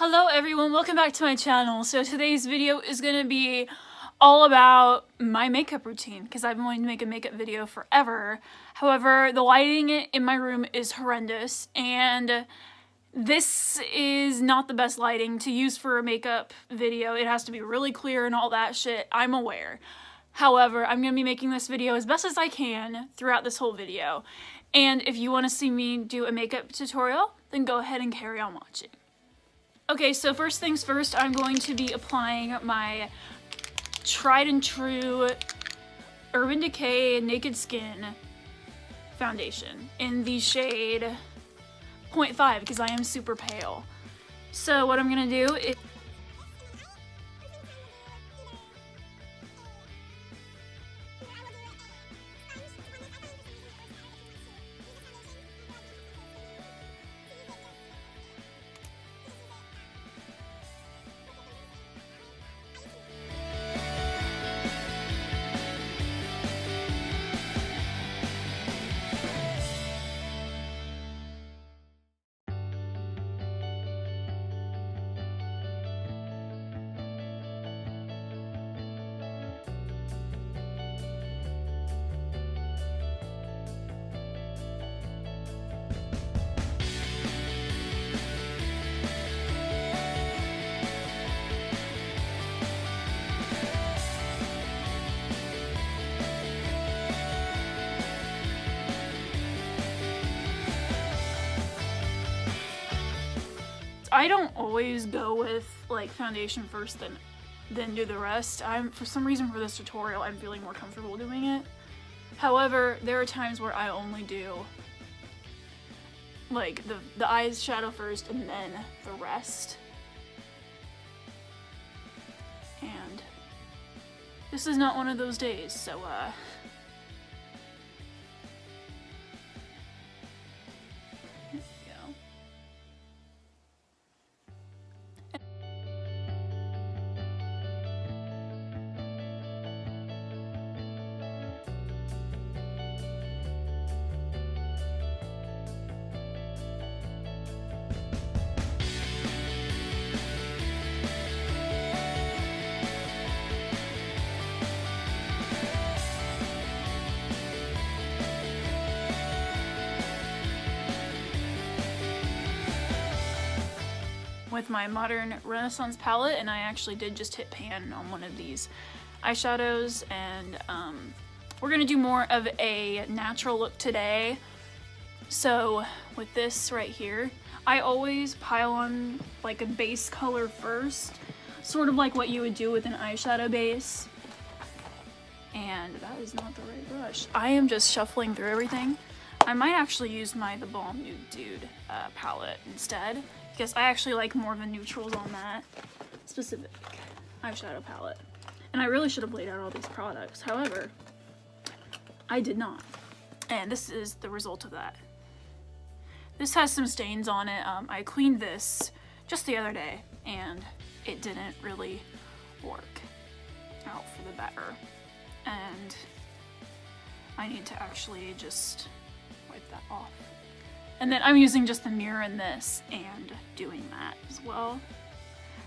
Hello everyone, welcome back to my channel. So today's video is going to be all about my makeup routine because I've been wanting to make a makeup video forever. However, the lighting in my room is horrendous and this is not the best lighting to use for a makeup video. It has to be really clear and all that shit, I'm aware. However, I'm going to be making this video as best as I can throughout this whole video. And if you want to see me do a makeup tutorial, then go ahead and carry on watching. Okay, so first things first, I'm going to be applying my tried and true Urban Decay Naked Skin foundation in the shade 0.5 because I am super pale. So what I'm going to do is I don't always go with like foundation first then do the rest. For some reason for this tutorial I'm feeling more comfortable doing it. However, there are times where I only do like the eyes shadow first and then the rest. And this is not one of those days, so with my Modern Renaissance palette, and I actually did just hit pan on one of these eyeshadows, and we're gonna do more of a natural look today. So with this right here, I always pile on like a base color first, sort of like what you would do with an eyeshadow base. And that is not the right brush. I am just shuffling through everything. I might actually use the Balm Nude Dude palette instead, because I actually like more of the neutrals on that specific eyeshadow palette. And I really should have laid out all these products. However, I did not. And this is the result of that. This has some stains on it. I cleaned this just the other day and it didn't really work out for the better. And I need to actually just wipe that off. And then I'm using just the mirror in this and doing that as well.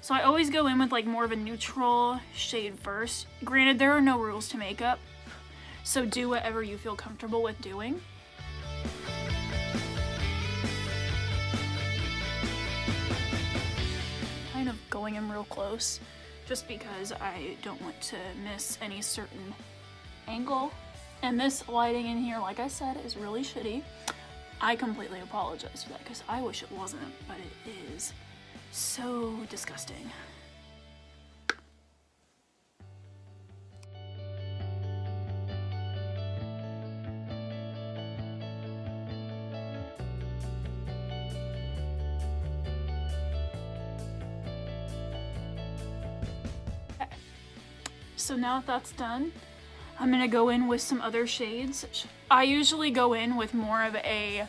So I always go in with like more of a neutral shade first. Granted, there are no rules to makeup, so do whatever you feel comfortable with doing. Kind of going in real close just because I don't want to miss any certain angle. And this lighting in here, like I said, is really shitty. I completely apologize for that because I wish it wasn't, but it is so disgusting. Okay. So now that that's done, I'm gonna go in with some other shades. I usually go in with more of a,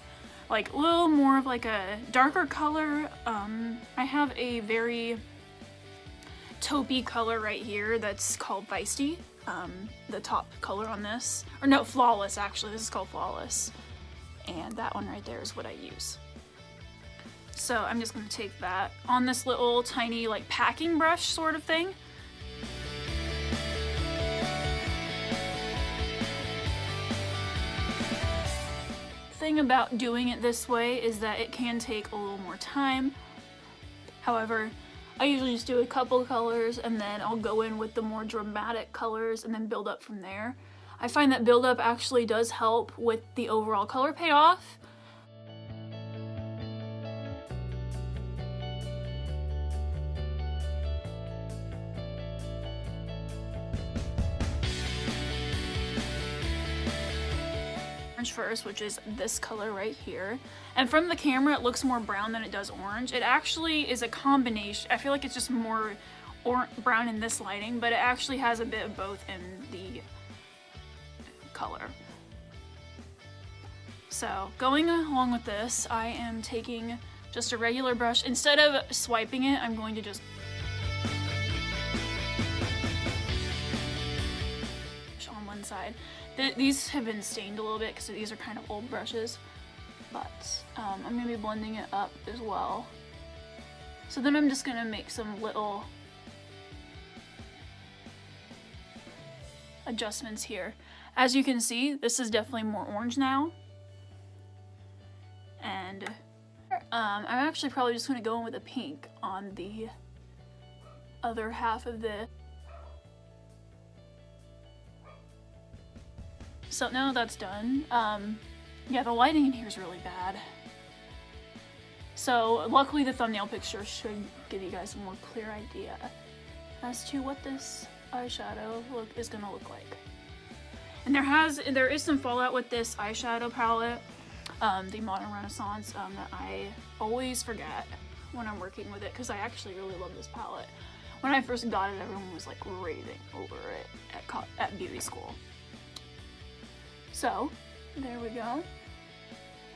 like, little more of like a darker color. I have a very taupey color right here that's called Feisty. The top color on this, or no, Flawless actually, this is called Flawless. And that one right there is what I use. So I'm just gonna take that on this little tiny like packing brush sort of thing. Thing about doing it this way is that it can take a little more time. However, I usually just do a couple colors and then I'll go in with the more dramatic colors and then build up from there. I find that build up actually does help with the overall color payoff. First, which is this color right here, and from the camera it looks more brown than it does orange. It actually is a combination. I feel like it's just more brown in this lighting, but it actually has a bit of both in the color. So going along with this, I am taking just a regular brush. Instead of swiping it, I'm going to just on one side. These have been stained a little bit because these are kind of old brushes, but I'm going to be blending it up as well. So then I'm just going to make some little adjustments here. As you can see, this is definitely more orange now. And I'm actually probably just going to go in with a pink on the other half of this. So now that's done, yeah, the lighting in here is really bad. So luckily the thumbnail picture should give you guys a more clear idea as to what this eyeshadow look is gonna look like. And there is some fallout with this eyeshadow palette, the Modern Renaissance, that I always forget when I'm working with it because I actually really love this palette. When I first got it, everyone was like raving over it at beauty school. So, there we go.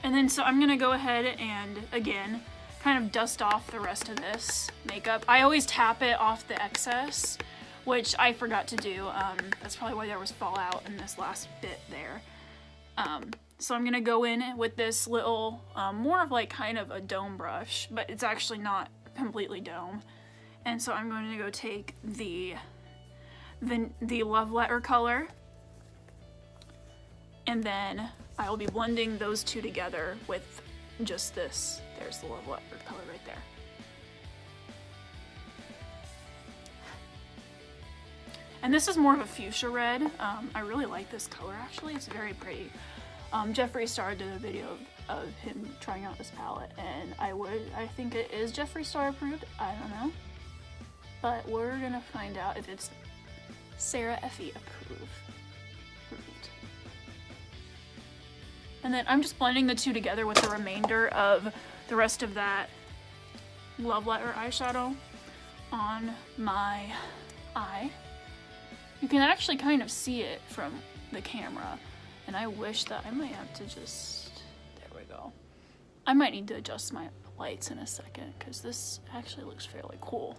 And then, so I'm gonna go ahead and, again, kind of dust off the rest of this makeup. I always tap it off the excess, which I forgot to do. That's probably why there was fallout in this last bit there. So I'm gonna go in with this little, more of like kind of a dome brush, but it's actually not completely dome. And so I'm going to go take the Love Letter color, and then I will be blending those two together with just this. There's the Love Letter color right there. And this is more of a fuchsia red. I really like this color actually, it's very pretty. Jeffree Star did a video of him trying out this palette, and I think it is Jeffree Star approved, I don't know. But we're gonna find out if it's Sarah Effie approved. And then I'm just blending the two together with the remainder of the rest of that Love Letter eyeshadow on my eye. You can actually kind of see it from the camera, and I wish that I might have to just, there we go. I might need to adjust my lights in a second because this actually looks fairly cool.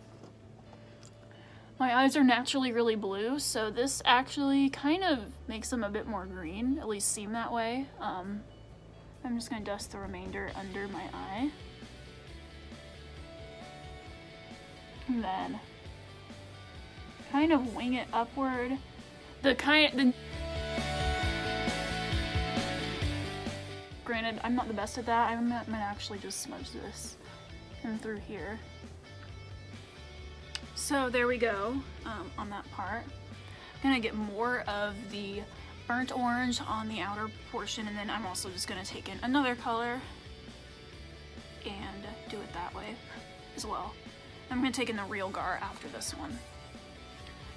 My eyes are naturally really blue, so this actually kind of makes them a bit more green, at least seem that way. I'm just gonna dust the remainder under my eye. And then kind of wing it upward. Granted, I'm not the best at that. I'm gonna actually just smudge this in through here. So there we go, on that part. I'm gonna get more of the burnt orange on the outer portion, and then I'm also just gonna take in another color and do it that way as well. I'm gonna take in the Real Gar after this one.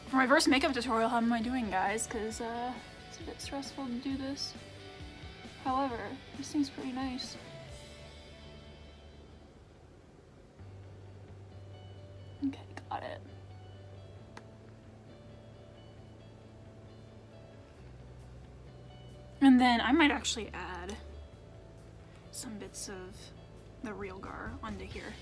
For my first makeup tutorial, how am I doing, guys? Because it's a bit stressful to do this. However, this seems pretty nice. Okay, got it. And then I might actually add some bits of the Real Gar onto here.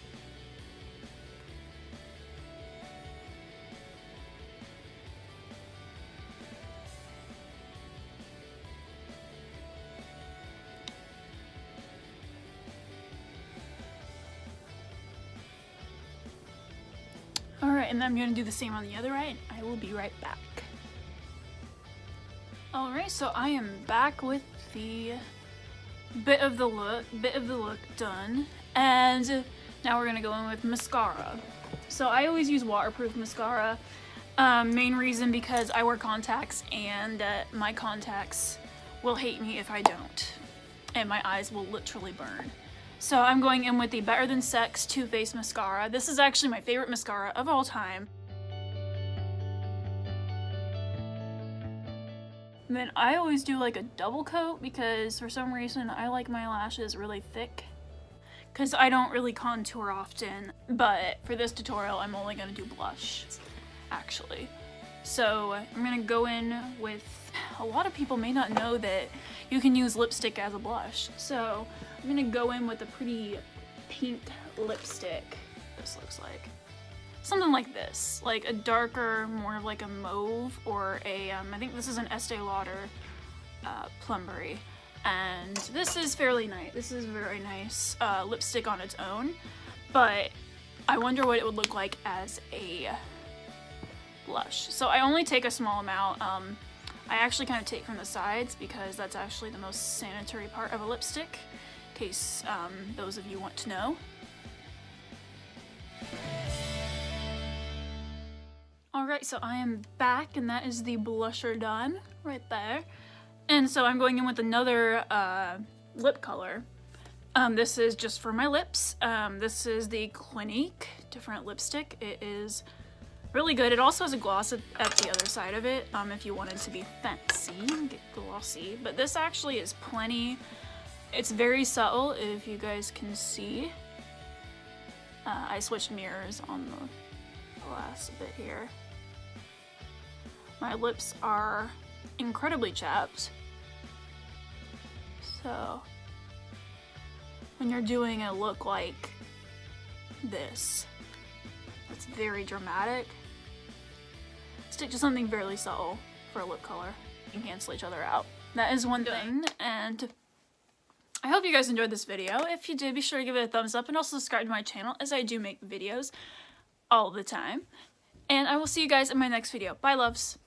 and then I'm gonna do the same on the other eye, and I will be right back. Alright, so I am back with the bit of the look done, and now we're gonna go in with mascara. So I always use waterproof mascara. Main reason because I wear contacts, and my contacts will hate me if I don't, and my eyes will literally burn. So I'm going in with the Better Than Sex Too Faced mascara. This is actually my favorite mascara of all time. And then I always do like a double coat because for some reason I like my lashes really thick, because I don't really contour often, but for this tutorial I'm only going to do blush, actually. So I'm going to go in with, a lot of people may not know that you can use lipstick as a blush, so I'm going to go in with a pretty pink lipstick. This looks like something like this, like a darker, more of like a mauve, or a, I think this is an Estee Lauder Plumberry. And this is fairly nice. This is very nice lipstick on its own, but I wonder what it would look like as a blush. So I only take a small amount. I actually kind of take from the sides because that's actually the most sanitary part of a lipstick, in case those of you want to know. Alright, so I am back, and that is the blusher done right there. And so I'm going in with another lip color. This is just for my lips. This is the Clinique different lipstick. It is really good. It also has a gloss at the other side of it, if you wanted to be fancy and get glossy. But this actually is plenty. It's very subtle, if you guys can see. I switched mirrors on the last bit here. My lips are incredibly chapped. So when you're doing a look like this, it's very dramatic, stick to something fairly subtle for a lip color and cancel each other out. That is one thing, and I hope you guys enjoyed this video. If you did, be sure to give it a thumbs up and also subscribe to my channel, as I do make videos all the time. And I will see you guys in my next video. Bye, loves!